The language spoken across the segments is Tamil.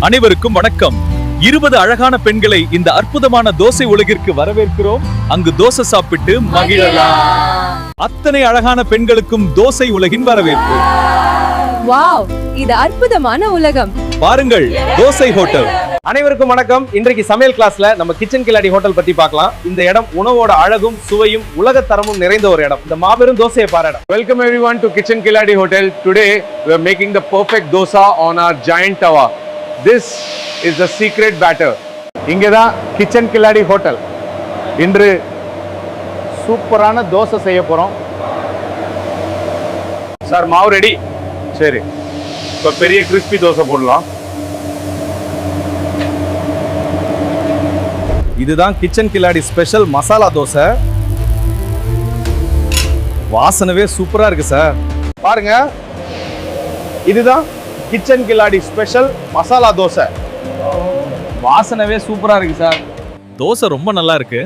அனைவருக்கும் வணக்கம். 20 அழகான பெண்களை இந்த அற்புதமான தோசை உலகிற்கு வரவேற்கிறோம். அங்கு தோசை சாப்பிட்டு மகிழலாம். அத்தனை அழகான பெண்களுக்கும் தோசை உலகின் வரவேற்பு. வாவ், இது அற்புதமான உலகம். பாருங்கள், தோசை ஹோட்டல். அனைவருக்கும் வணக்கம். இன்றைக்கு சமையல் கிளாஸ்ல நம்ம கிச்சன் கில்லாடி ஹோட்டல் பத்தி பார்க்கலாம். இந்த இடம் உணவோட அழகும் சுவையும் உலக தரமும் நிறைந்த ஒரு இடம். இந்த மாபெரும் தோசையை பாரு. Welcome everyone to Kitchen Killadi Hotel. Today we are making the perfect dosa on our giant tawa. This is the secret batter. இங்கதான் Kitchen Killadi Hotel. இன்று சூப்பரான தோசை செய்ய போறோம். சார் மாவு ரெடி. சரி, இப்போ பெரிய கிறிஸ்பி தோசை போடலாம். இதுதான் கிச்சன் கில்லாடி ஸ்பெஷல் மசாலா தோசை. வாசனவே சூப்பரா இருக்கு சார். பாருங்க, இதுதான் கிச்சன் கில்லாடி ஸ்பெஷல் மசாலா தோசை. வாசனவே சூப்பரா இருக்கு சார். தோசை ரொம்ப நல்லா இருக்கு.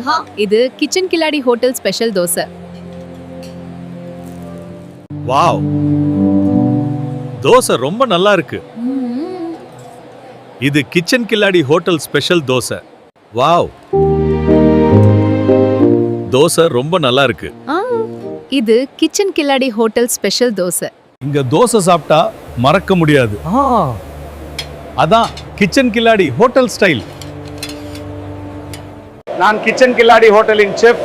இது கிச்சன் கில்லாடி hotel special dosa. Wow, dosa ரொம்ப நல்லா இருக்கு. இது கிச்சன் கில்லாடி hotel special dosa. Wow, dosa ரொம்ப நல்லா இருக்கு. இது கிச்சன் கில்லாடி ஹோட்டல் ஸ்பெஷல் தோசை. இங்க தோசை சாப்பிட்டா மறக்க முடியாது. அதான் கிச்சன் கில்லாடி ஹோட்டல் ஸ்டைல். நான் கிச்சன் கில்லாடி ஹோட்டலின் செஃப்.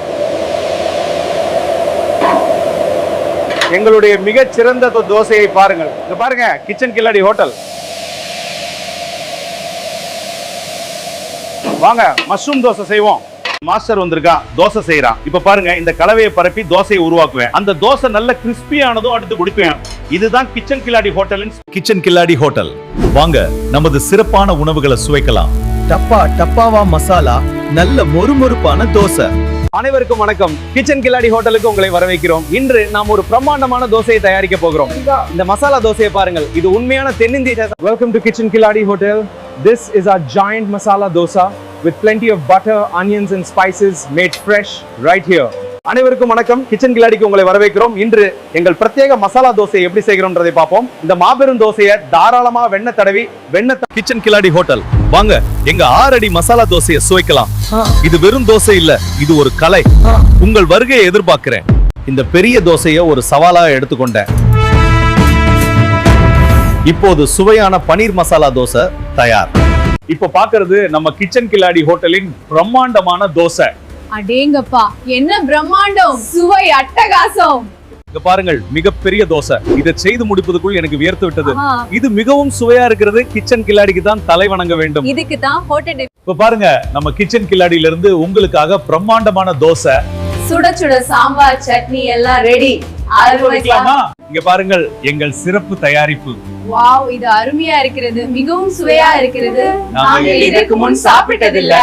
எங்களுடைய மிகச் சிறந்த தோசையை பாருங்கள். இங்க பாருங்க, கிச்சன் கில்லாடி ஹோட்டல். வாங்க, மஷ்ரூம் தோசை செய்வோம். மாஸ்டர் வந்திருக்கா, தோசை செய்யறான். இப்ப பாருங்க, இந்த கலவையை பரப்பி தோசையை உருவாக்குவேன். அந்த தோசை நல்ல கிறிஸ்பியானதும் அடுத்து குடிப்பேன். இதுதான் கிச்சன் கில்லாடி ஹோட்டலின் கிச்சன் கில்லாடி ஹோட்டல். வாங்க, நமது சிறப்பான உணவுகளை சுவைக்கலாம். டப்பா டப்பாவா மசாலா, நல்ல மொறுமொறுப்பான தோசை. அனைவருக்கும் வணக்கம். கிச்சன் கில்லாடி ஹோட்டலுக்கு உங்களை வரவேற்கிறோம். இன்று நாம் ஒரு பிரம்மாண்டமான தோசையை தயாரிக்க போகிறோம். இந்த மசாலா தோசையை பாருங்கள். இது உண்மையான தென்னிந்திய. வெல்கம் டு கிச்சன் கில்லாடி hotel. This is our giant masala dosa with plenty of butter, onions and spices made fresh right here. அனைவருக்கும் வணக்கம். கிச்சன் கில்லாடிக்கு உங்களை வரவேற்கிறோம். இன்று எங்கள் பிரத்யேக மசாலா தோசையை எப்படி செய்கிறோம்ன்றதை பார்ப்போம். இந்த மாபெரும் தோசையை தாராளமா வெண்ணெய் தடவி கிச்சன் கில்லாடி ஹோட்டல். வாங்க, எங்க 6 அடி மசாலா தோசையை சுவைக்கலாம். இது வெறும் தோசை இல்ல, இது ஒரு கலை. உங்கள் வருகையை எதிர்பார்க்கிறேன். இந்த பெரிய தோசையை ஒரு சவாலாக எடுத்துக்கொண்டேன். இப்போது சுவையான பனீர் மசாலா தோசை தயார். இப்ப பாக்குறது நம்ம கிச்சன் கில்லாடி ஹோட்டலின் பிரம்மாண்டமான தோசை. அடேங்கப்பா, என்ன பிரம்மாண்டம்! சுவை அட்டகாசம். இங்க பாருங்கள், மிகப்பெரிய தோசை. இதை செய்து முடிப்பதற்குள் எனக்கு வியர்த்து விட்டது. இது மிகவும் சுவையா இருக்கிறது. கிச்சன் கில்லாடிக்கு தான் தலை வணங்க வேண்டும். இதுக்கு தான் ஹோட்டல். இப்ப பாருங்க, நம்ம கிச்சன் கில்லாடியில இருந்து உங்களுக்காக பிரம்மாண்டமான தோசை, சுட சுட சாம்பார், சட்னி எல்லாம் ரெடி. ஆரம்பிக்கலாமா? இங்க பாருங்கள், எங்கள் சிறப்பு தயாரிப்பு. வாவ், இது அருமையா இருக்கிறது. மிகவும் சுவையா இருக்கிறது. நாங்க இதற்கு முன் சாப்பிட்டதில்லை.